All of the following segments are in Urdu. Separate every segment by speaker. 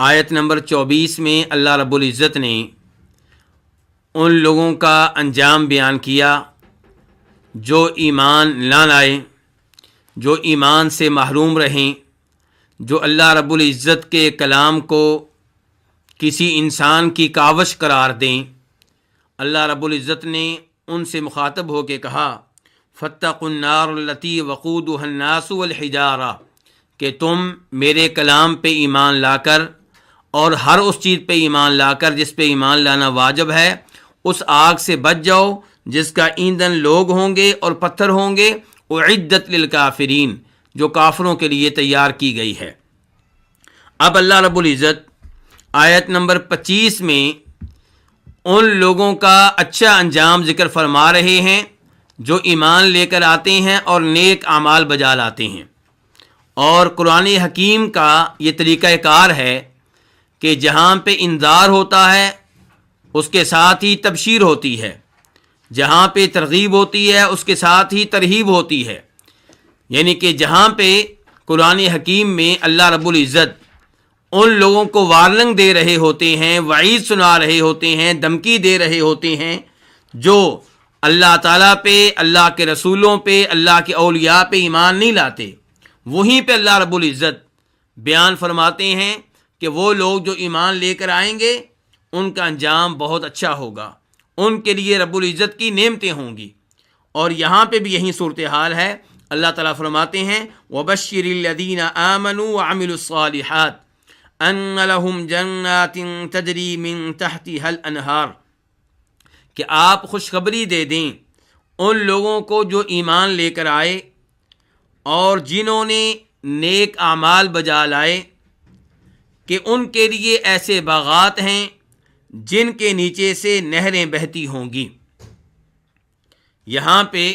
Speaker 1: آیت نمبر 24 میں اللہ رب العزت نے ان لوگوں کا انجام بیان کیا جو ایمان نہ لائے، جو ایمان سے محروم رہیں، جو اللہ رب العزت کے کلام کو کسی انسان کی کاوش قرار دیں۔ اللہ رب العزت نے ان سے مخاطب ہو کے کہا فاتقوا النار التی وقودها الناس والحجارہ، کہ تم میرے کلام پہ ایمان لا کر اور ہر اس چیز پہ ایمان لا کر جس پہ ایمان لانا واجب ہے، اس آگ سے بچ جاؤ جس کا ایندھن لوگ ہوں گے اور پتھر ہوں گے، اعدت للکافرین، جو کافروں کے لیے تیار کی گئی ہے۔ اب اللہ رب العزت آیت نمبر 25 میں ان لوگوں کا اچھا انجام ذکر فرما رہے ہیں جو ایمان لے کر آتے ہیں اور نیک اعمال بجا لاتے ہیں۔ اور قرآن حکیم کا یہ طریقہ کار ہے کہ جہاں پہ انذار ہوتا ہے اس کے ساتھ ہی تبشیر ہوتی ہے، جہاں پہ ترغیب ہوتی ہے اس کے ساتھ ہی ترہیب ہوتی ہے۔ یعنی کہ جہاں پہ قرآن حکیم میں اللہ رب العزت ان لوگوں کو وارننگ دے رہے ہوتے ہیں، وعید سنا رہے ہوتے ہیں، دھمکی دے رہے ہوتے ہیں، جو اللہ تعالیٰ پہ، اللہ کے رسولوں پہ، اللہ کے اولیاء پہ ایمان نہیں لاتے، وہیں پہ اللہ رب العزت بیان فرماتے ہیں کہ وہ لوگ جو ایمان لے کر آئیں گے ان کا انجام بہت اچھا ہوگا، ان کے لیے رب العزت کی نعمتیں ہوں گی۔ اور یہاں پہ بھی یہی صورتحال ہے۔ اللہ تعالیٰ فرماتے ہیں وَبَشِّرِ الَّذِينَ آمَنُوا وَعَمِلُوا الصَّالِحَاتِ أَنَّ لَهُمْ جَنَّاتٍ تَجْرِي مِن تَحْتِهَا الْأَنْهَارُ، کہ آپ خوشخبری دے دیں ان لوگوں کو جو ایمان لے کر آئے اور جنہوں نے نیک اعمال بجا لائے، کہ ان کے لیے ایسے باغات ہیں جن کے نیچے سے نہریں بہتی ہوں گی۔ یہاں پہ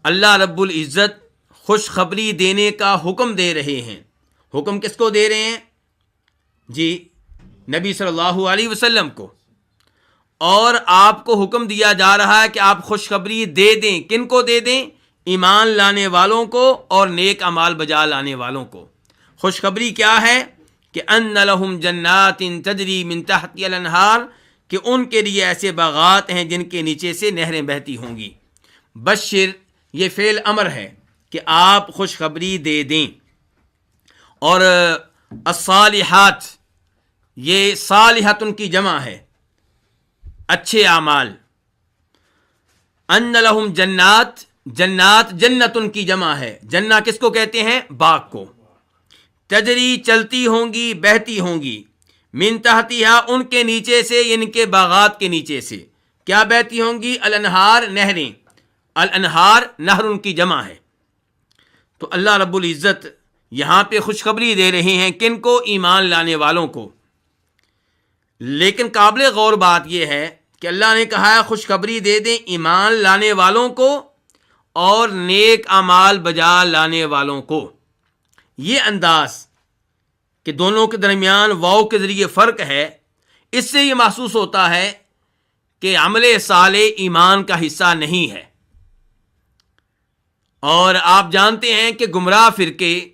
Speaker 1: اللہ رب العزت خوشخبری دینے کا حکم دے رہے ہیں۔ حکم کس کو دے رہے ہیں؟ جی نبی صلی اللہ علیہ وسلم کو۔ اور آپ کو حکم دیا جا رہا ہے کہ آپ خوشخبری دے دیں۔ کن کو دے دیں؟ ایمان لانے والوں کو اور نیک اعمال بجا لانے والوں کو۔ خوشخبری کیا ہے؟ کہ ان لہم جنات تجری من تحتها الانہار، کہ ان کے لیے ایسے باغات ہیں جن کے نیچے سے نہریں بہتی ہوں گی۔ بشر یہ فعل امر ہے کہ آپ خوشخبری دے دیں، اور الصالحات یہ صالحۃ کی جمع ہے، اچھے اعمال۔ ان لہم جنات، جنات جنتن کی جمع ہے، جنہ کس کو کہتے ہیں؟ باغ کو۔ تجری چلتی ہوں گی، بہتی ہوں گی، من تحتہا ان کے نیچے سے، ان کے باغات کے نیچے سے کیا بہتی ہوں گی؟ الانہار نہریں۔ الانہار نہر ان کی جمع ہے۔ تو اللہ رب العزت یہاں پہ خوشخبری دے رہے ہیں کن کو؟ ایمان لانے والوں کو۔ لیکن قابل غور بات یہ ہے کہ اللہ نے کہا ہے خوشخبری دے دیں ایمان لانے والوں کو اور نیک اعمال بجا لانے والوں کو۔ یہ انداز کہ دونوں کے درمیان واو کے ذریعے فرق ہے، اس سے یہ محسوس ہوتا ہے کہ عمل صالح ایمان کا حصہ نہیں ہے۔ اور آپ جانتے ہیں کہ گمراہ فرقے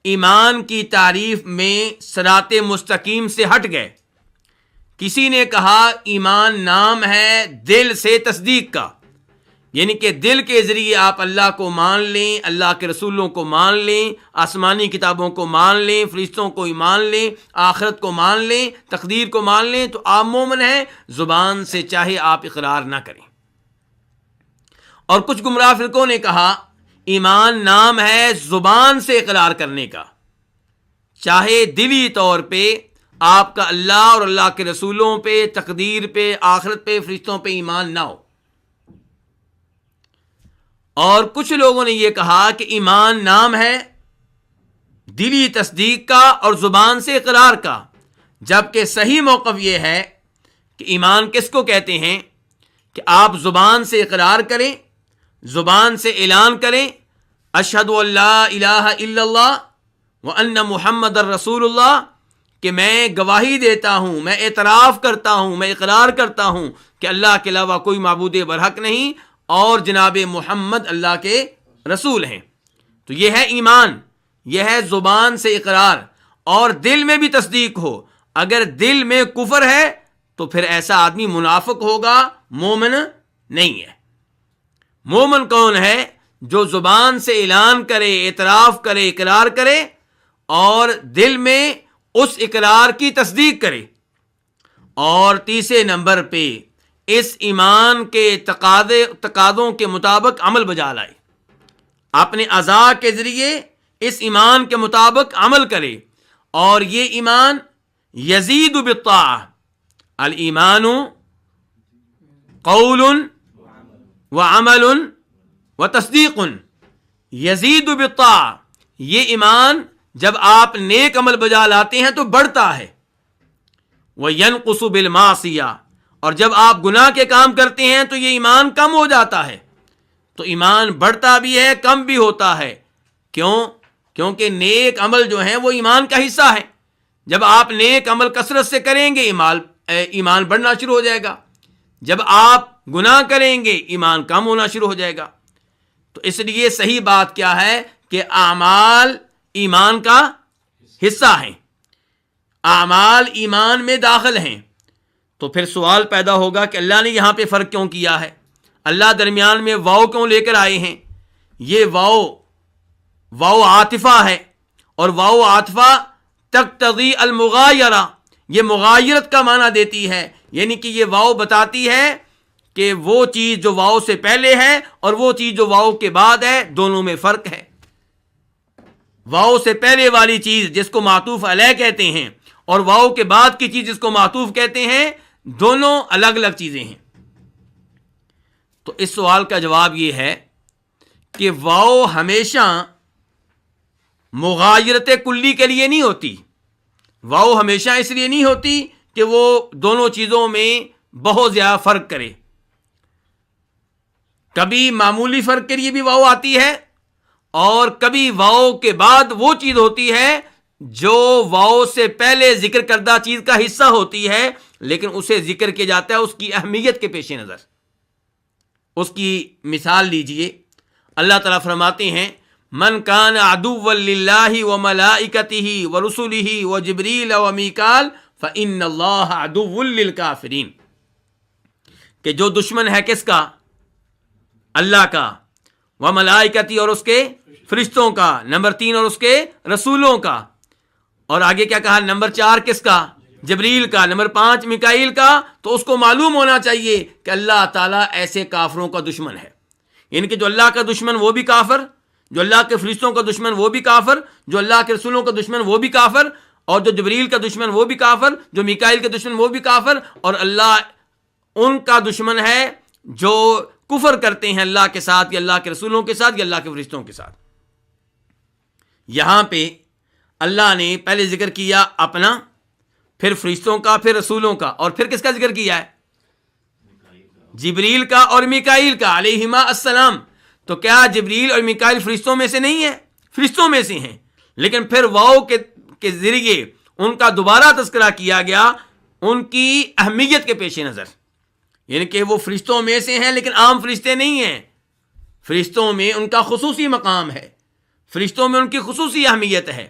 Speaker 1: ایمان کی تعریف میں صراط مستقیم سے ہٹ گئے۔ کسی نے کہا ایمان نام ہے دل سے تصدیق کا، یعنی کہ دل کے ذریعے آپ اللہ کو مان لیں، اللہ کے رسولوں کو مان لیں، آسمانی کتابوں کو مان لیں، فرشتوں کو مان لیں، آخرت کو مان لیں، تقدیر کو مان لیں تو آپ مومن ہیں، زبان سے چاہے آپ اقرار نہ کریں۔ اور کچھ گمراہ فرقوں نے کہا ایمان نام ہے زبان سے اقرار کرنے کا، چاہے دلی طور پہ آپ کا اللہ اور اللہ کے رسولوں پہ، تقدیر پہ، آخرت پہ، فرشتوں پہ ایمان نہ ہو۔ اور کچھ لوگوں نے یہ کہا کہ ایمان نام ہے دلی تصدیق کا اور زبان سے اقرار کا، جبکہ صحیح موقف یہ ہے کہ ایمان کس کو کہتے ہیں؟ کہ آپ زبان سے اقرار کریں، زبان سے اعلان کریں اشہد ان لا الہ الا اللہ وان محمد الرسول اللہ، کہ میں گواہی دیتا ہوں، میں اعتراف کرتا ہوں، میں اقرار کرتا ہوں کہ اللہ کے علاوہ کوئی معبود برحق نہیں اور جناب محمد اللہ کے رسول ہیں۔ تو یہ ہے ایمان، یہ ہے زبان سے اقرار۔ اور دل میں بھی تصدیق ہو. اگر دل میں کفر ہے تو پھر ایسا آدمی منافق ہوگا، مومن نہیں ہے. مومن کون ہے؟ جو زبان سے اعلان کرے، اعتراف کرے، اقرار کرے اور دل میں اس اقرار کی تصدیق کرے، اور تیسرے نمبر پہ اس ایمان کے تقاضوں کے مطابق عمل بجا لائے، اپنے اعضاء کے ذریعے اس ایمان کے مطابق عمل کرے. اور یہ ایمان یزید بالطاعہ، الایمان قول وعمل وتصدیق، یزید بالطاعہ، یہ ایمان جب آپ نیک عمل بجا لاتے ہیں تو بڑھتا ہے. وینقص بالمعصیہ، اور جب آپ گناہ کے کام کرتے ہیں تو یہ ایمان کم ہو جاتا ہے. تو ایمان بڑھتا بھی ہے، کم بھی ہوتا ہے. کیوں؟ کیونکہ نیک عمل جو ہیں وہ ایمان کا حصہ ہے. جب آپ نیک عمل کثرت سے کریں گے ایمان بڑھنا شروع ہو جائے گا. جب آپ گناہ کریں گے ایمان کم ہونا شروع ہو جائے گا. تو اس لیے صحیح بات کیا ہے کہ اعمال ایمان کا حصہ ہیں، اعمال ایمان میں داخل ہیں. تو پھر سوال پیدا ہوگا کہ اللہ نے یہاں پہ فرق کیوں کیا ہے؟ اللہ درمیان میں واؤ کیوں لے کر آئے ہیں؟ یہ واؤ عاطفہ ہے، اور واؤ عاطفہ تقتضی المغایرہ، یہ مغایرت کا معنی دیتی ہے. یعنی کہ یہ واؤ بتاتی ہے کہ وہ چیز جو واؤ سے پہلے ہے اور وہ چیز جو واؤ کے بعد ہے، دونوں میں فرق ہے. واؤ سے پہلے والی چیز جس کو معطوف علیہ کہتے ہیں اور واؤ کے بعد کی چیز جس کو معطوف کہتے ہیں، دونوں الگ الگ چیزیں ہیں. تو اس سوال کا جواب یہ ہے کہ واؤ ہمیشہ مغایرت کلی کے لیے نہیں ہوتی. واؤ ہمیشہ اس لیے نہیں ہوتی کہ وہ دونوں چیزوں میں بہت زیادہ فرق کرے. کبھی معمولی فرق کے لیے بھی واؤ آتی ہے، اور کبھی واؤ کے بعد وہ چیز ہوتی ہے جو واؤ سے پہلے ذکر کردہ چیز کا حصہ ہوتی ہے، لیکن اسے ذکر کیا جاتا ہے اس کی اہمیت کے پیش نظر. اس کی مثال لیجئے، اللہ تعالیٰ فرماتے ہیں من کان عدوا للہ وملائکتہ ورسلہ وجبریل ومیکال فإن اللہ عدو للکافرین، کہ جو دشمن ہے کس کا؟ اللہ کا. وملائکتی، اور اس کے فرشتوں کا. نمبر 3 اور اس کے رسولوں کا. اور آگے کیا کہا؟ نمبر 4 کس کا؟ جبریل کا. نمبر 5 میکائیل کا. تو اس کو معلوم ہونا چاہیے کہ اللہ تعالیٰ ایسے کافروں کا دشمن ہے. یعنی کہ جو اللہ کا دشمن وہ بھی کافر، جو اللہ کے فرشتوں کا دشمن وہ بھی کافر، جو اللہ کے رسولوں کا دشمن وہ بھی کافر، اور جو جبریل کا دشمن وہ بھی کافر، جو میکائیل کا دشمن وہ بھی کافر، اور اللہ ان کا دشمن ہے جو کفر کرتے ہیں اللہ کے ساتھ یا اللہ کے رسولوں کے ساتھ یا اللہ کے فرشتوں کے ساتھ. یہاں پہ اللہ نے پہلے ذکر کیا اپنا، پھر فرشتوں کا، پھر رسولوں کا، اور پھر کس کا ذکر کیا ہے؟ جبریل کا اور میکائیل کا علیہما السلام. تو کیا جبریل اور میکائیل فرشتوں میں سے نہیں ہیں؟ فرشتوں میں سے ہیں، لیکن پھر واؤ کے ذریعے ان کا دوبارہ تذکرہ کیا گیا ان کی اہمیت کے پیش نظر. یعنی کہ وہ فرشتوں میں سے ہیں لیکن عام فرشتے نہیں ہیں. فرشتوں میں ان کا خصوصی مقام ہے، فرشتوں میں ان کی خصوصی اہمیت ہے.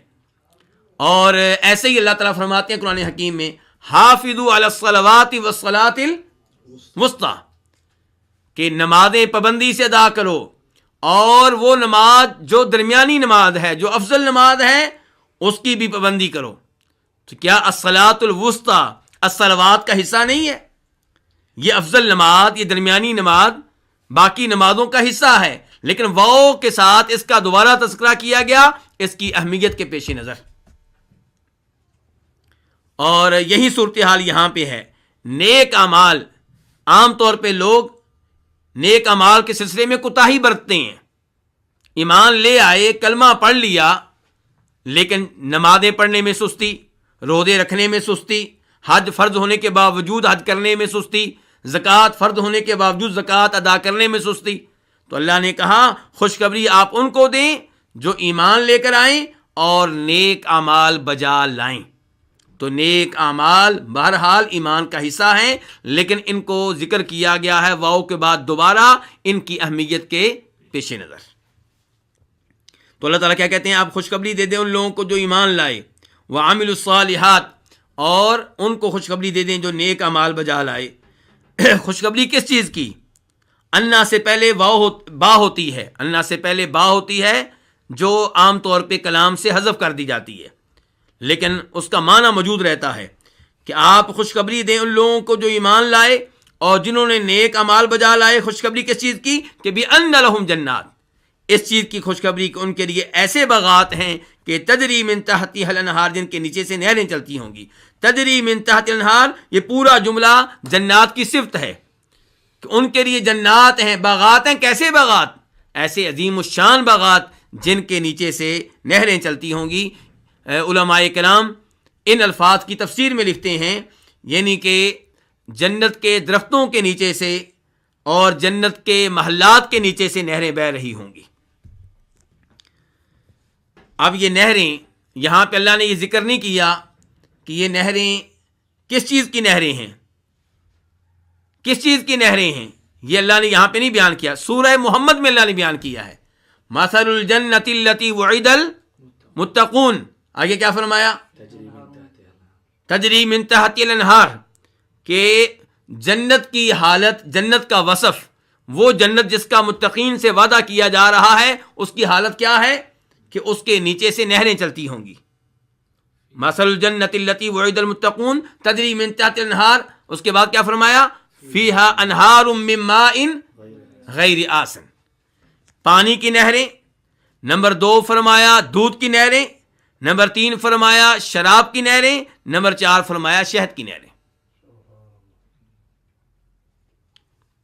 Speaker 1: اور ایسے ہی اللہ تعالیٰ فرماتے ہیں قرآن حکیم میں حافظوا علی الصلوات والصلاۃ الوسطی، کہ نمازیں پابندی سے ادا کرو، اور وہ نماز جو درمیانی نماز ہے، جو افضل نماز ہے، اس کی بھی پابندی کرو. تو کیا الصلاۃ الوسطی الصلوات کا حصہ نہیں ہے؟ یہ افضل نماز، یہ درمیانی نماز باقی نمازوں کا حصہ ہے، لیکن واؤ کے ساتھ اس کا دوبارہ تذکرہ کیا گیا اس کی اہمیت کے پیش نظر. اور یہی صورتحال یہاں پہ ہے. نیک اعمال، عام طور پہ لوگ نیک اعمال کے سلسلے میں کوتاہی برتتے ہیں. ایمان لے آئے، کلمہ پڑھ لیا، لیکن نمازیں پڑھنے میں سستی، روزے رکھنے میں سستی، حج فرض ہونے کے باوجود حج کرنے میں سستی، زکوٰۃ فرض ہونے کے باوجود زکوٰۃ ادا کرنے میں سستی. تو اللہ نے کہا خوشخبری آپ ان کو دیں جو ایمان لے کر آئیں اور نیک اعمال بجا لائیں. تو نیک اعمال بہرحال ایمان کا حصہ ہیں، لیکن ان کو ذکر کیا گیا ہے واؤ کے بعد دوبارہ ان کی اہمیت کے پیش نظر. تو اللہ تعالیٰ کیا کہتے ہیں؟ آپ خوشخبری دے دیں ان لوگوں کو جو ایمان لائے وعملوا الصالحات، اور ان کو خوشخبری دے دیں جو نیک اعمال بجا لائے۔ خوشخبری کس چیز کی؟ انا سے پہلے با ہوتی ہے، انا سے پہلے با ہوتی ہے جو عام طور پہ کلام سے حذف کر دی جاتی ہے، لیکن اس کا معنی موجود رہتا ہے کہ آپ خوشخبری دیں ان لوگوں کو جو ایمان لائے اور جنہوں نے نیک اعمال بجا لائے۔ خوشخبری کس چیز کی؟ کہ بِأَنَّ لَهُمْ جنات، اس چیز کی خوشخبری کہ ان کے لیے ایسے باغات ہیں کہ تجری من تحتها الانہار، جن کے نیچے سے نہریں چلتی ہوں گی۔ تجری من تحت الانہار، یہ پورا جملہ جنات کی صفت ہے کہ ان کے لیے جنات ہیں، باغات ہیں۔ کیسے باغات؟ ایسے عظیم الشان باغات جن کے نیچے سے نہریں چلتی ہوں گی۔ علماء کرام ان الفاظ کی تفسیر میں لکھتے ہیں، یعنی کہ جنت کے درختوں کے نیچے سے اور جنت کے محلات کے نیچے سے نہریں بہہ رہی ہوں گی۔ اب یہ نہریں، یہاں پہ اللہ نے یہ ذکر نہیں کیا کہ یہ نہریں کس چیز کی نہریں ہیں، کس چیز کی نہریں ہیں، یہ اللہ نے یہاں پہ نہیں بیان کیا۔ سورہ محمد میں اللہ نے بیان کیا ہے، مثل الجنۃ التی وعد المتقون، آگے کیا فرمایا؟ تجری من تحتها الانہار، کہ جنت کی حالت، جنت کا وصف، وہ جنت جس کا متقین سے وعدہ کیا جا رہا ہے، اس کی حالت کیا ہے کہ اس کے نیچے سے نہریں چلتی ہوں گی۔ مثل الجنۃ التی وعد المتقون تجری من تحتها الانہار، اس کے بعد کیا فرمایا؟ فیہا انہار من ماء غیر آسن، پانی کی نہریں۔ نمبر 2 فرمایا دودھ کی نہریں، نمبر 3 فرمایا شراب کی نہریں، نمبر 4 فرمایا شہد کی نہریں۔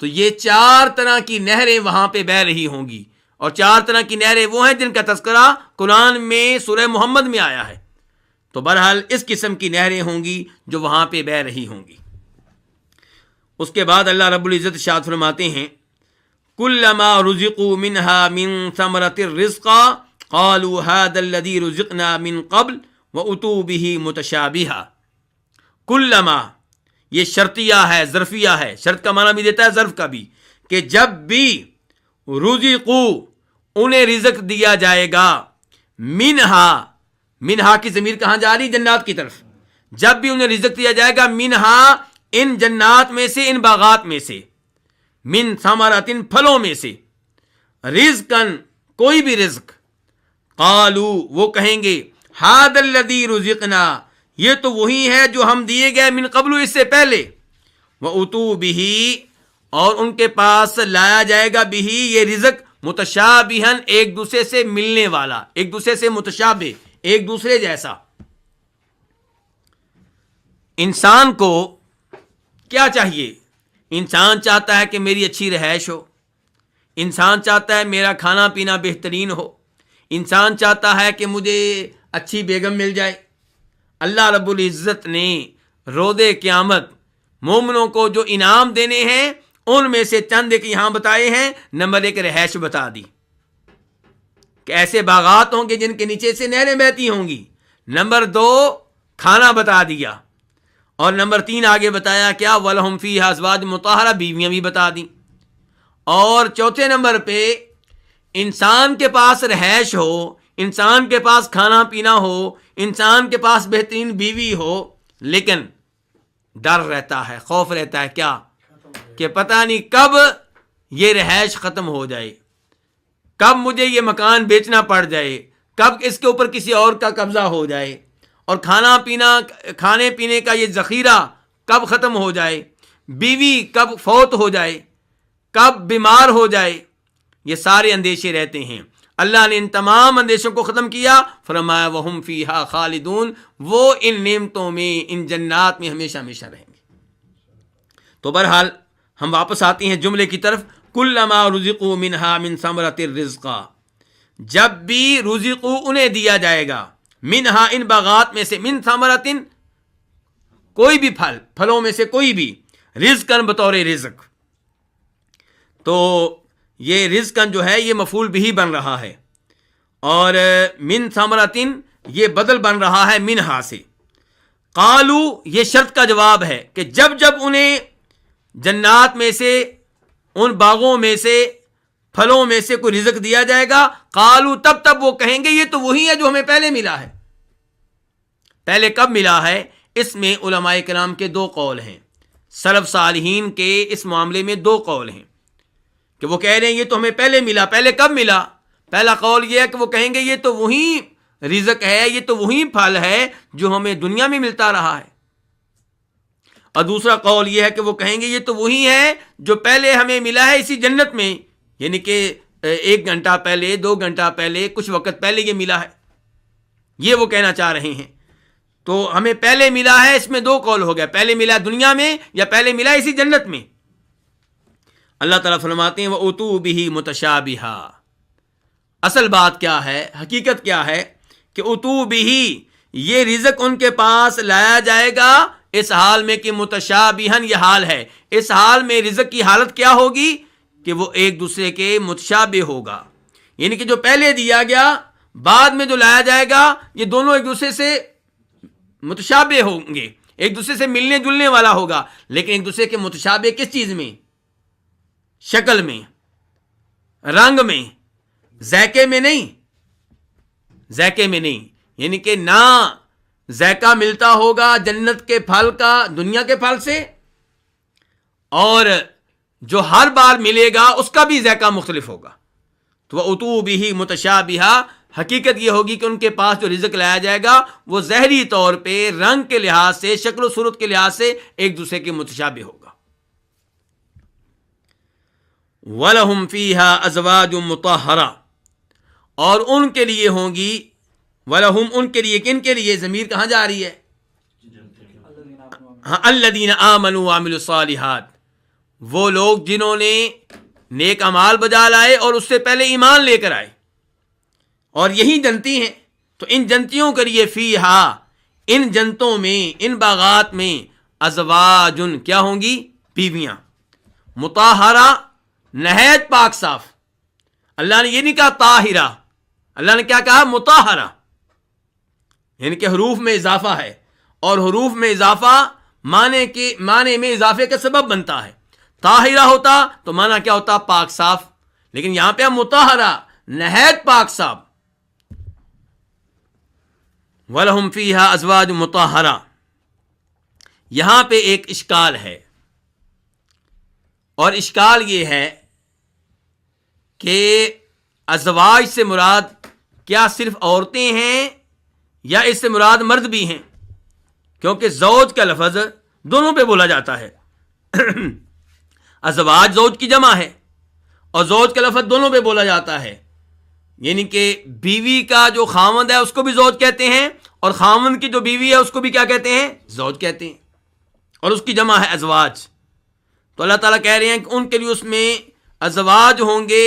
Speaker 1: تو یہ 4 طرح کی نہریں وہاں پہ بہہ رہی ہوں گی، اور 4 طرح کی نہریں وہ ہیں جن کا تذکرہ قرآن میں سورہ محمد میں آیا ہے۔ تو بہرحال اس قسم کی نہریں ہوں گی جو وہاں پہ بہہ رہی ہوں گی۔ اس کے بعد اللہ رب العزت ارشاد فرماتے ہیں، کلما رزقوا منها من ثمرة الرزق قالوا هذا الذي رزقنا من قبل واتوا به متشابها۔ کلما، یہ شرطیہ ہے، ظرفیہ ہے، شرط کا معنی بھی دیتا ہے، ظرف کا بھی، کہ جب بھی رزقوا، انہیں رزق دیا جائے گا، منہا کی ضمیر کہاں جا رہی؟ جنات کی طرف۔ جب بھی انہیں رزق دیا جائے گا، منہا، ان جنات میں سے، ان باغات میں سے، من ثمرات، پھلوں میں سے، رزقن، کوئی بھی رزق، قالو، وہ کہیں گے، ھذا الذی رزقنا، یہ تو وہی ہے جو ہم دیے گئے، من قبل، اس سے پہلے، واتوا بہ، اور ان کے پاس لایا جائے گا، بہ، یہ رزق، متشابہن، ایک دوسرے سے ملنے والا، ایک دوسرے سے متشابہ، ایک دوسرے جیسا۔ انسان کو کیا چاہیے؟ انسان چاہتا ہے کہ میری اچھی رہائش ہو، انسان چاہتا ہے میرا کھانا پینا بہترین ہو، انسان چاہتا ہے کہ مجھے اچھی بیگم مل جائے۔ اللہ رب العزت نے روز قیامت مومنوں کو جو انعام دینے ہیں ان میں سے چند ایک یہاں بتائے ہیں۔ نمبر 1 رہائش بتا دی کہ ایسے باغات ہوں گے جن کے نیچے سے نہریں بہتی ہوں گی۔ نمبر 2 کھانا بتا دیا، اور نمبر 3 آگے بتایا کیا؟ وَلَهُمْ فِيهَا أَزْوَاجٌ مُطَهَّرَةٌ، بیویاں بھی بتا دیں۔ اور چوتھے نمبر پہ انسان کے پاس رہائش ہو، انسان کے پاس کھانا پینا ہو، انسان کے پاس بہترین بیوی ہو، لیکن ڈر رہتا ہے، خوف رہتا ہے، کیا؟ کہ پتہ نہیں کب یہ رہائش ختم ہو جائے، کب مجھے یہ مکان بیچنا پڑ جائے، کب اس کے اوپر کسی اور کا قبضہ ہو جائے، اور کھانے پینے کا یہ ذخیرہ کب ختم ہو جائے، بیوی کب فوت ہو جائے، کب بیمار ہو جائے، یہ سارے اندیشے رہتے ہیں۔ اللہ نے ان تمام اندیشوں کو ختم کیا، فرمایا وَهُمْ فِيهَا خَالِدُونَ، وہ ان نعمتوں میں، ان جنات میں ہمیشہ ہمیشہ رہیں گے۔ تو بہرحال ہم واپس آتے ہیں جملے کی طرف، کُلَّمَا رُزِقُوا مِنْهَا مِنْ ثَمَرَةِ الرِّزْقَ، جب بھی رزقوا، انہیں دیا جائے گا، منہا، ان باغات میں سے، من ثمرتن، کوئی بھی پھل، پھلوں میں سے کوئی بھی، رزقن، بطور رزق۔ تو یہ رزقن جو ہے یہ مفعول بھی بن رہا ہے، اور من ثمرتن یہ بدل بن رہا ہے منہا سے۔ قالو، یہ شرط کا جواب ہے کہ جب جب انہیں جنات میں سے، ان باغوں میں سے، پھلوں میں سے کوئی رزق دیا جائے گا، قالو، تب وہ کہیں گے یہ تو وہی ہے جو ہمیں پہلے ملا ہے، پہلے کب ملا ہے، اس میں علماء کرام کے دو قول ہیں، سلف صالحین کے اس معاملے میں دو قول ہیں کہ وہ کہہ رہے ہیں یہ تو ہمیں پہلے ملا۔ پہلے کب ملا؟ پہلا قول یہ ہے کہ وہ کہیں گے یہ تو وہی رزق ہے، یہ تو وہی پھل ہے جو ہمیں دنیا میں ملتا رہا ہے، اور دوسرا قول یہ ہے کہ وہ کہیں گے یہ تو وہی ہے جو پہلے ہمیں ملا ہے اسی جنت میں، یعنی کہ 1 گھنٹہ پہلے، 2 گھنٹہ پہلے، کچھ وقت پہلے یہ ملا ہے، یہ وہ کہنا چاہ رہے ہیں۔ تو ہمیں پہلے ملا ہے، اس میں دو قول ہو گیا، پہلے ملا دنیا میں یا پہلے ملا اسی جنت میں۔ اللہ تعالیٰ فرماتے ہیں وَأُتُوا بِهِ مُتَشَابِهًا، اصل بات کیا ہے، حقیقت کیا ہے کہ اتو بھی، یہ رزق ان کے پاس لایا جائے گا اس حال میں کہ متشابہن، یہ حال ہے، اس حال میں رزق کی حالت کیا ہوگی کہ وہ ایک دوسرے کے متشابہ ہوگا، یعنی کہ جو پہلے دیا گیا بعد میں جو لایا جائے گا یہ دونوں ایک دوسرے سے متشابہ ہوں گے، ایک دوسرے سے ملنے جلنے والا ہوگا، لیکن ایک دوسرے کے متشابہ کس چیز میں؟ شکل میں، رنگ میں، ذائقے میں نہیں، ذائقے میں نہیں، یعنی کہ نہ ذائقہ ملتا ہوگا جنت کے پھل کا دنیا کے پھل سے، اور جو ہر بار ملے گا اس کا بھی ذائقہ مختلف ہوگا۔ تو وَأُتُوا بِهِ مُتَشَابِهًا، حقیقت یہ ہوگی کہ ان کے پاس جو رزق لایا جائے گا وہ ظاہری طور پہ رنگ کے لحاظ سے، شکل و صورت کے لحاظ سے ایک دوسرے کے متشابہ ہوگا۔ وَلَهُمْ فِيهَا أَزْوَاجٌ مُطَهَّرَةٌ، اور ان کے لیے ہوں گی، وَلَهُمْ ان کے لیے، کن کے لیے؟ ضمیر کہاں جا رہی ہے؟ ہاں، الَّذِينَ آمَنُوا وَعَمِلُوا الصَّالِحَاتِ، وہ لوگ جنہوں نے نیک اعمال بجا لائے اور اس سے پہلے ایمان لے کر آئے، اور یہی جنتی ہیں، تو ان جنتیوں کے لیے فیہا، ان جنتوں میں، ان باغات میں، ازواجن، کیا ہوں گی؟ بیویاں، مطہرہ، نہایت پاک صاف۔ اللہ نے یہ نہیں کہا طاہرہ، اللہ نے کیا کہا؟ مطہرہ، یعنی کہ حروف میں اضافہ ہے، اور حروف میں اضافہ معنی میں اضافے کا سبب بنتا ہے۔ طاہرہ ہوتا تو معنی کیا ہوتا؟ پاک صاف، لیکن یہاں پہ مطہرہ، نہایت پاک صاف۔ وَلَهُمْ فِيهَا أَزْوَاجٌ مُطَهَّرَةٌ، یہاں پہ ایک اشکال ہے، اور اشکال یہ ہے کہ ازواج سے مراد کیا صرف عورتیں ہیں یا اس سے مراد مرد بھی ہیں؟ کیونکہ زوج کا لفظ دونوں پہ بولا جاتا ہے، ازواج زوج کی جمع ہے، اور زوج کا لفظ دونوں پہ بولا جاتا ہے، یعنی کہ بیوی کا جو خاوند ہے اس کو بھی زوج کہتے ہیں، اور خاوند کی جو بیوی ہے اس کو بھی کیا کہتے ہیں؟ زوج کہتے ہیں، اور اس کی جمع ہے ازواج۔ تو اللہ تعالیٰ کہہ رہے ہیں کہ ان کے لیے اس میں ازواج ہوں گے،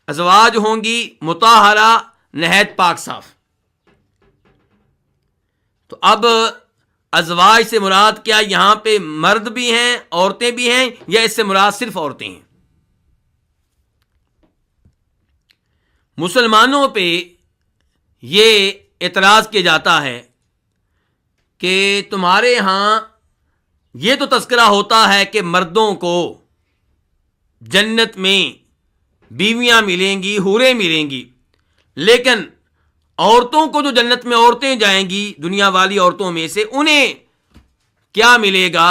Speaker 1: ازواج ہوں گی مطہرہ، نہایت پاک صاف۔ تو اب ازواج سے مراد کیا یہاں پہ مرد بھی ہیں، عورتیں بھی ہیں، یا اس سے مراد صرف عورتیں ہیں؟ مسلمانوں پہ یہ اعتراض کیا جاتا ہے کہ تمہارے ہاں یہ تو تذکرہ ہوتا ہے کہ مردوں کو جنت میں بیویاں ملیں گی، حوریں ملیں گی، لیکن عورتوں کو جو جنت میں عورتیں جائیں گی دنیا والی عورتوں میں سے، انہیں کیا ملے گا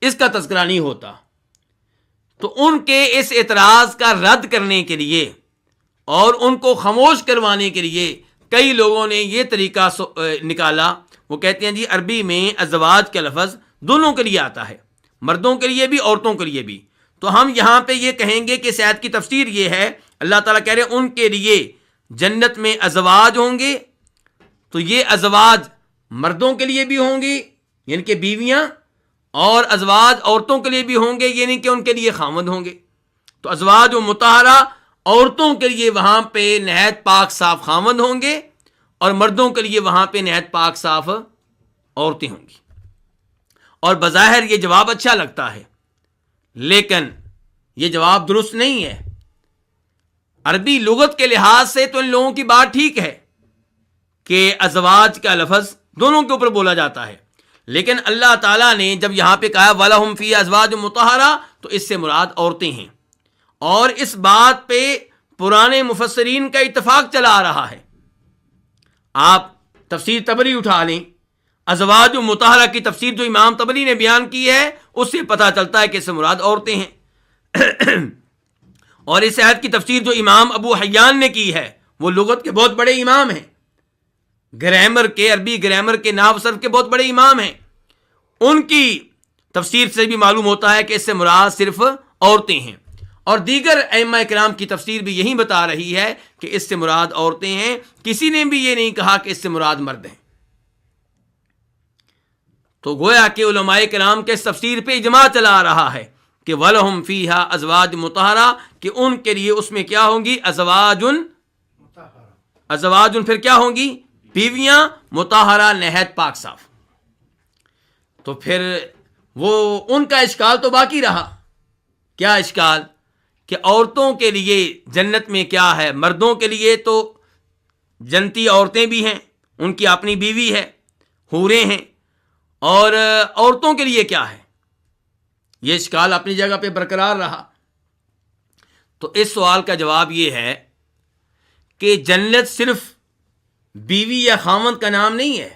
Speaker 1: اس کا تذکرہ نہیں ہوتا۔ تو ان کے اس اعتراض کا رد کرنے کے لیے اور ان کو خاموش کروانے کے لیے کئی لوگوں نے یہ طریقہ نکالا، وہ کہتے ہیں جی عربی میں ازواج کا لفظ دونوں کے لیے آتا ہے، مردوں کے لیے بھی، عورتوں کے لیے بھی، تو ہم یہاں پہ یہ کہیں گے کہ اس آیت کی تفسیر یہ ہے، اللہ تعالیٰ کہہ رہے ہیں ان کے لیے جنت میں ازواج ہوں گے، تو یہ ازواج مردوں کے لیے بھی ہوں گی یعنی کہ بیویاں، اور ازواج عورتوں کے لیے بھی ہوں گے یعنی کہ ان کے لیے خاوند ہوں گے۔ تو ازواج و مطہرہ، عورتوں کے لیے وہاں پہ نہایت پاک صاف خاوند ہوں گے، اور مردوں کے لیے وہاں پہ نہایت پاک صاف عورتیں ہوں گی۔ اور بظاہر یہ جواب اچھا لگتا ہے، لیکن یہ جواب درست نہیں ہے۔ عربی لغت کے لحاظ سے تو ان لوگوں کی بات ٹھیک ہے کہ ازواج کا لفظ دونوں کے اوپر بولا جاتا ہے، لیکن اللہ تعالیٰ نے جب یہاں پہ کہا وَلَهُمْ فِيهَا أَزْوَاجٌ مُطَهَّرَةٌ، تو اس سے مراد عورتیں ہیں، اور اس بات پہ پرانے مفسرین کا اتفاق چلا آ رہا ہے۔ آپ تفسیر طبری اٹھا لیں ازواج مطہرہ کی تفسیر جو امام طبری نے بیان کی ہے اس سے پتہ چلتا ہے کہ اس سے مراد عورتیں ہیں اور اس آیت کی تفسیر جو امام ابو حیان نے کی ہے وہ لغت کے بہت بڑے امام ہیں، گرامر کے، عربی گرامر کے، نحو صرف کے بہت بڑے امام ہیں، ان کی تفسیر سے بھی معلوم ہوتا ہے کہ اس سے مراد صرف عورتیں ہیں، اور دیگر ائمہ کرام کی تفسیر بھی یہی بتا رہی ہے کہ اس سے مراد عورتیں ہیں، کسی نے بھی یہ نہیں کہا کہ اس سے مراد مرد ہیں۔ تو گویا کہ علماء کرام کے اس تفسیر پہ اجماع چلا آ رہا ہے کہ وَلَهُمْ فِيهَا ازواج مطہرہ، کہ ان کے لیے اس میں کیا ہوں گی؟ ازواج پھر کیا ہوں گی؟ بیویاں، مطہرہ نہایت پاک صاف۔ تو پھر وہ ان کا اشکال تو باقی رہا، کیا اشکال؟ کہ عورتوں کے لیے جنت میں کیا ہے؟ مردوں کے لیے تو جنتی عورتیں بھی ہیں، ان کی اپنی بیوی ہے، حوریں ہیں، اور عورتوں کے لیے کیا ہے؟ یہ اشکال اپنی جگہ پہ برقرار رہا۔ تو اس سوال کا جواب یہ ہے کہ جنت صرف بیوی یا خاوند کا نام نہیں ہے،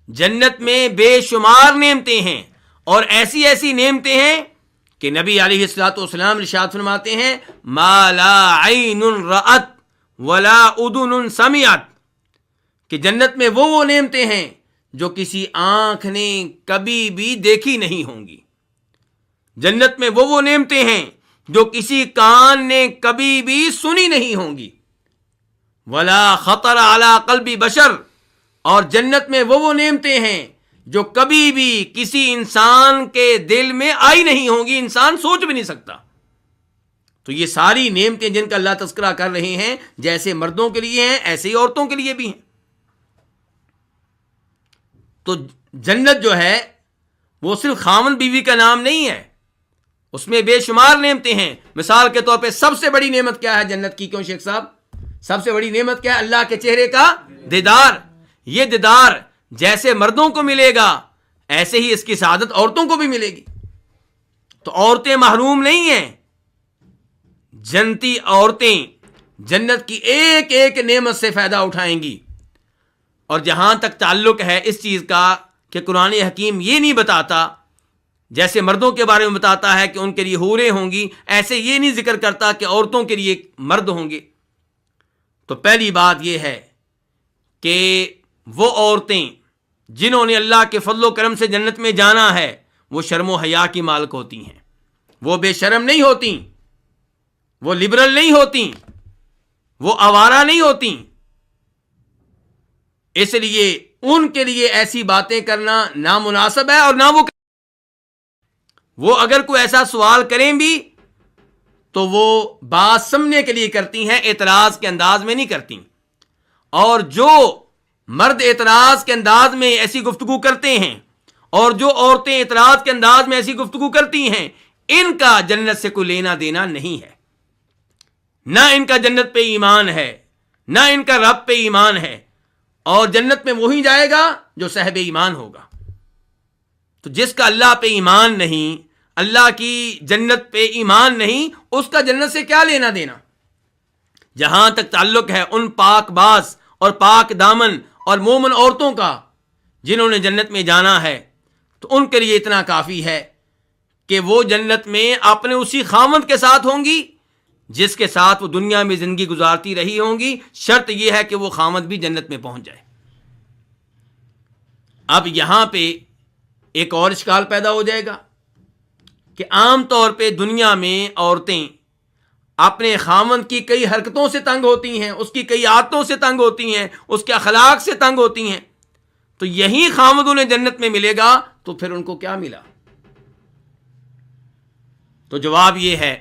Speaker 1: جنت میں بے شمار نعمتیں ہیں، اور ایسی ایسی نعمتیں ہیں کہ نبی علیہ الصلوۃ والسلام ارشاد فرماتے ہیں ما لا عین رأت ولا اذن سمعت، کہ جنت میں وہ نعمتیں ہیں جو کسی آنکھ نے کبھی بھی دیکھی نہیں ہوں گی، جنت میں وہ نعمتیں ہیں جو کسی کان نے کبھی بھی سنی نہیں ہوں گی، ولا خطر علی قلب بشر، اور جنت میں وہ نعمتیں ہیں جو کبھی بھی کسی انسان کے دل میں آئی نہیں ہوں گی، انسان سوچ بھی نہیں سکتا۔ تو یہ ساری نعمتیں جن کا اللہ تذکرہ کر رہے ہیں جیسے مردوں کے لیے ہیں ایسے ہی عورتوں کے لیے بھی ہیں۔ تو جنت جو ہے وہ صرف خاوند بیوی کا نام نہیں ہے، اس میں بے شمار نعمتیں ہیں۔ مثال کے طور پہ سب سے بڑی نعمت کیا ہے جنت کی؟ کیوں شیخ صاحب؟ سب سے بڑی نعمت کیا ہے؟ اللہ کے چہرے کا دیدار۔ یہ دیدار جیسے مردوں کو ملے گا ایسے ہی اس کی سعادت عورتوں کو بھی ملے گی۔ تو عورتیں محروم نہیں ہیں، جنتی عورتیں جنت کی ایک ایک نعمت سے فائدہ اٹھائیں گی۔ اور جہاں تک تعلق ہے اس چیز کا کہ قرآن حکیم یہ نہیں بتاتا، جیسے مردوں کے بارے میں بتاتا ہے کہ ان کے لیے حوریں ہوں گی، ایسے یہ نہیں ذکر کرتا کہ عورتوں کے لیے مرد ہوں گے۔ تو پہلی بات یہ ہے کہ وہ عورتیں جنہوں نے اللہ کے فضل و کرم سے جنت میں جانا ہے وہ شرم و حیا کی مالک ہوتی ہیں، وہ بے شرم نہیں ہوتی، وہ لبرل نہیں ہوتی، وہ آوارہ نہیں ہوتی۔ اس لیے ان کے لیے ایسی باتیں کرنا نامناسب ہے، اور نہ وہ اگر کوئی ایسا سوال کریں بھی تو وہ بات سمجھنے کے لیے کرتی ہیں، اعتراض کے انداز میں نہیں کرتی۔ اور جو مرد اعتراض کے انداز میں ایسی گفتگو کرتے ہیں اور جو عورتیں اعتراض کے انداز میں ایسی گفتگو کرتی ہیں، ان کا جنت سے کوئی لینا دینا نہیں ہے، نہ ان کا جنت پہ ایمان ہے، نہ ان کا رب پہ ایمان ہے، اور جنت میں وہی جائے گا جو صاحب ایمان ہوگا۔ تو جس کا اللہ پہ ایمان نہیں، اللہ کی جنت پہ ایمان نہیں، اس کا جنت سے کیا لینا دینا؟ جہاں تک تعلق ہے ان پاک باز اور پاک دامن اور مومن عورتوں کا جنہوں نے جنت میں جانا ہے، تو ان کے لیے اتنا کافی ہے کہ وہ جنت میں اپنے اسی خاوند کے ساتھ ہوں گی جس کے ساتھ وہ دنیا میں زندگی گزارتی رہی ہوں گی، شرط یہ ہے کہ وہ خاوند بھی جنت میں پہنچ جائے۔ اب یہاں پہ ایک اور اشکال پیدا ہو جائے گا کہ عام طور پہ دنیا میں عورتیں اپنے خاوند کی کئی حرکتوں سے تنگ ہوتی ہیں، اس کی کئی عادتوں سے تنگ ہوتی ہیں، اس کے اخلاق سے تنگ ہوتی ہیں، تو یہی خاوند انہیں جنت میں ملے گا تو پھر ان کو کیا ملا؟ تو جواب یہ ہے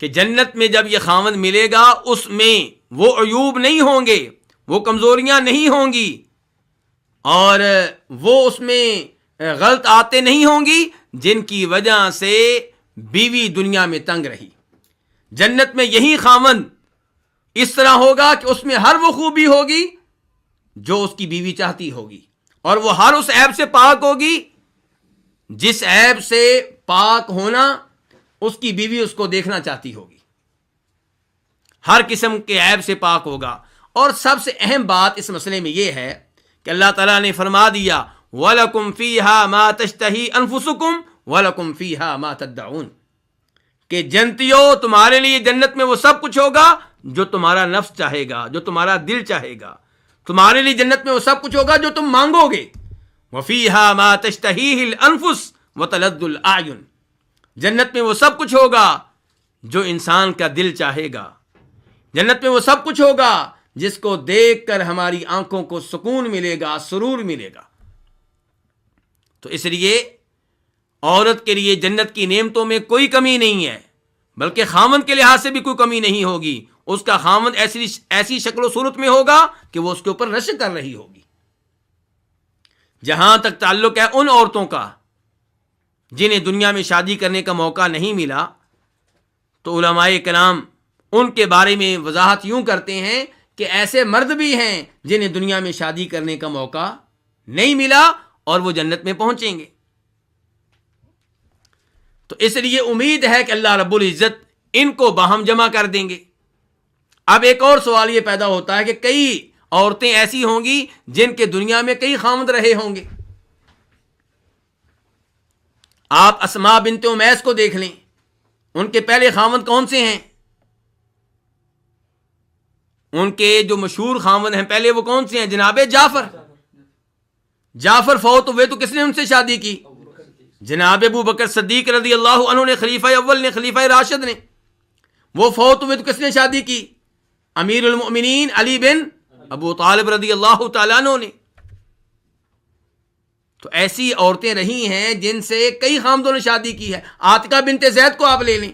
Speaker 1: کہ جنت میں جب یہ خاوند ملے گا اس میں وہ عیوب نہیں ہوں گے، وہ کمزوریاں نہیں ہوں گی، اور وہ اس میں غلط عادتیں نہیں ہوں گی جن کی وجہ سے بیوی دنیا میں تنگ رہی۔ جنت میں یہی خاوند اس طرح ہوگا کہ اس میں ہر وہ خوبی ہوگی جو اس کی بیوی چاہتی ہوگی، اور وہ ہر اس عیب سے پاک ہوگی جس عیب سے پاک ہونا اس کی بیوی اس کو دیکھنا چاہتی ہوگی، ہر قسم کے عیب سے پاک ہوگا۔ اور سب سے اہم بات اس مسئلے میں یہ ہے کہ اللہ تعالیٰ نے فرما دیا وَلَكُمْ فِيهَا مَا تَشْتَهِي أَنفُسُكُمْ وَلَكُمْ فِيهَا مَا تَدَّعُونَ کہ جنتیوں تمہارے لیے جنت میں وہ سب کچھ ہوگا جو تمہارا نفس چاہے گا، جو تمہارا دل چاہے گا. تمہارے لیے جنت میں وہ سب کچھ ہوگا جو تم مانگو گے. وَفِيهَا مَا تَشْتَهِيهِ الْأَنفُسُ وَتَلَذُّ الْأَعْيُنُ جنت میں وہ سب کچھ ہوگا جو انسان کا دل چاہے گا. جنت میں وہ سب کچھ ہوگا جس کو دیکھ کر ہماری آنکھوں کو سکون ملے گا، سرور ملے گا. تو اس لیے عورت کے لیے جنت کی نعمتوں میں کوئی کمی نہیں ہے، بلکہ خاوند کے لحاظ سے بھی کوئی کمی نہیں ہوگی. اس کا خاوند ایسی شکل و صورت میں ہوگا کہ وہ اس کے اوپر رشک کر رہی ہوگی. جہاں تک تعلق ہے ان عورتوں کا جنہیں دنیا میں شادی کرنے کا موقع نہیں ملا، تو علماء کرام ان کے بارے میں وضاحت یوں کرتے ہیں کہ ایسے مرد بھی ہیں جنہیں دنیا میں شادی کرنے کا موقع نہیں ملا اور وہ جنت میں پہنچیں گے. تو اس لیے امید ہے کہ اللہ رب العزت ان کو باہم جمع کر دیں گے. اب ایک اور سوال یہ پیدا ہوتا ہے کہ کئی عورتیں ایسی ہوں گی جن کے دنیا میں کئی خاوند رہے ہوں گے. آپ اسماء بنت امیس کو دیکھ لیں، ان کے پہلے خاوند کون سے ہیں؟ ان کے جو مشہور خاوند ہیں پہلے وہ کون سے ہیں؟ جناب جعفر فوت ہوئے تو کس نے ان سے شادی کی؟ جناب ابو بکر صدیق رضی اللہ عنہ نے، خلیفہ اول نے، خلیفہ راشد نے. وہ فوت ہوئے تو کس نے شادی کی؟ امیر المؤمنین علی بن ابو طالب رضی اللہ تعالیٰ عنہ نے. تو ایسی عورتیں رہی ہیں جن سے کئی خامدوں نے شادی کی ہے. عاتقہ بنت زید کو آپ لے لیں،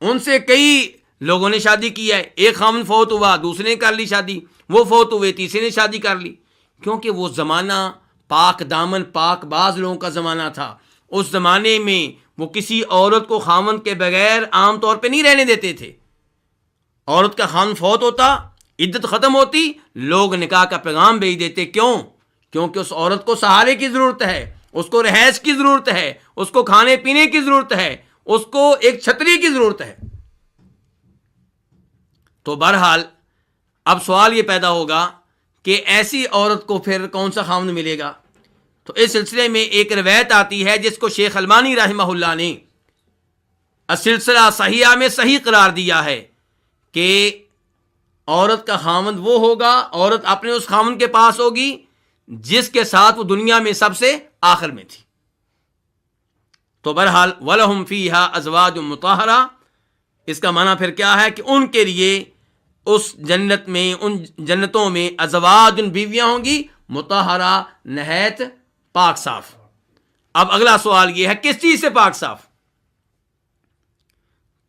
Speaker 1: ان سے کئی لوگوں نے شادی کی ہے. ایک خامد فوت ہوا، دوسرے نے کر لی شادی، وہ فوت ہوئے، تیسرے نے شادی کر لی. کیونکہ وہ زمانہ پاک دامن پاک باز لوگوں کا زمانہ تھا. اس زمانے میں وہ کسی عورت کو خامد کے بغیر عام طور پہ نہیں رہنے دیتے تھے. عورت کا خامد فوت ہوتا، عدت ختم ہوتی، لوگ نکاح کا پیغام بھیج دیتے. کیوں؟ کیونکہ اس عورت کو سہارے کی ضرورت ہے، اس کو رہائش کی ضرورت ہے، اس کو کھانے پینے کی ضرورت ہے، اس کو ایک چھتری کی ضرورت ہے. تو بہرحال اب سوال یہ پیدا ہوگا کہ ایسی عورت کو پھر کون سا خاوند ملے گا؟ تو اس سلسلے میں ایک روایت آتی ہے جس کو شیخ البانی رحمہ اللہ نے السلسلہ صحیحہ میں صحیح قرار دیا ہے کہ عورت کا خاوند وہ ہوگا، عورت اپنے اس خاوند کے پاس ہوگی جس کے ساتھ وہ دنیا میں سب سے آخر میں تھی. تو بہرحال وَلَهُمْ فِيهَا أَزْوَاجٌ مُطَهَّرَةٌ اس کا معنی پھر کیا ہے کہ ان کے لیے اس جنت میں، ان جنتوں میں ازواج بیویاں ہوں گی مطہرہ نہایت پاک صاف. اب اگلا سوال یہ ہے کس چیز سے پاک صاف؟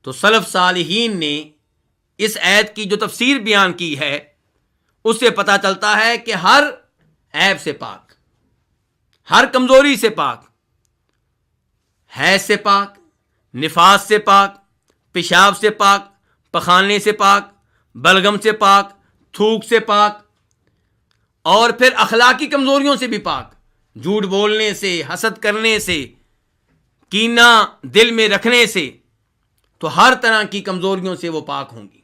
Speaker 1: تو سلف صالحین نے اس آیت کی جو تفسیر بیان کی ہے اس سے پتہ چلتا ہے کہ ہر عیب سے پاک، ہر کمزوری سے پاک، حیض سے پاک، نفاس سے پاک، پیشاب سے پاک، پخانے سے پاک، بلغم سے پاک، تھوک سے پاک، اور پھر اخلاقی کمزوریوں سے بھی پاک، جھوٹ بولنے سے، حسد کرنے سے، کینہ دل میں رکھنے سے. تو ہر طرح کی کمزوریوں سے وہ پاک ہوں گی.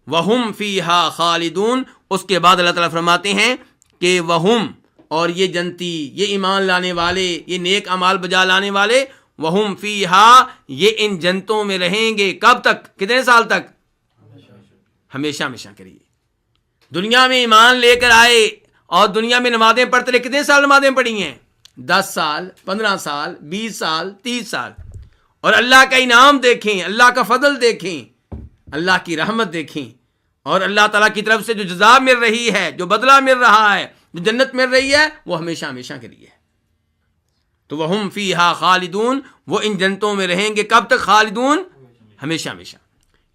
Speaker 1: وَهُمْ فِيهَا خَالِدُونَ اس کے بعد اللہ تعالیٰ فرماتے ہیں کہ وَهُمْ اور یہ جنتی، یہ ایمان لانے والے، یہ نیک اعمال بجا لانے والے، وَهُمْ فِيهَا یہ ان جنتوں میں رہیں گے. کب تک؟ کتنے سال تک؟ ہمیشہ ہمیشہ کے لیے. دنیا میں ایمان لے کر آئے اور دنیا میں نمازیں پڑھتے رہے. کتنے سال نمازیں پڑھی ہیں؟ 10 سال، 15 سال، 20 سال، 30 سال. اور اللہ کا انعام دیکھیں، اللہ کا فضل دیکھیں، اللہ کی رحمت دیکھیں، اور اللہ تعالیٰ کی طرف سے جو جزا مل رہی ہے، جو بدلہ مل رہا ہے، جو جنت مل رہی ہے، وہ ہمیشہ ہمیشہ کے لیے ہے. تو وَهُمْ فِيهَا خَالِدُونَ وہ ان جنتوں میں رہیں گے. کب تک خالدون؟ ہمیشہ ہمیشہ.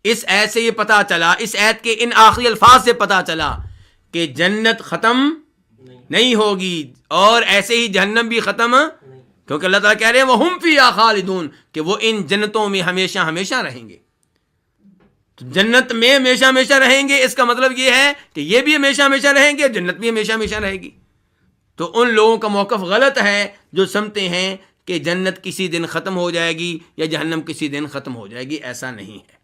Speaker 1: اس آیت سے یہ پتہ چلا، اس آیت کے ان آخری الفاظ سے پتہ چلا کہ جنت ختم نہیں ہوگی اور ایسے ہی جہنم بھی ختم، کیونکہ اللہ تعالیٰ کہہ رہے ہیں وَهُمْ فِيهَا خَالِدُونَ کہ وہ ان جنتوں میں ہمیشہ ہمیشہ رہیں گے. تو جنت میں ہمیشہ ہمیشہ رہیں گے، اس کا مطلب یہ ہے کہ یہ بھی ہمیشہ ہمیشہ رہیں گے، جنت بھی ہمیشہ ہمیشہ رہے گی. تو ان لوگوں کا موقف غلط ہے جو سمجھتے ہیں کہ جنت کسی دن ختم ہو جائے گی یا جہنم کسی دن ختم ہو جائے گی. ایسا نہیں ہے.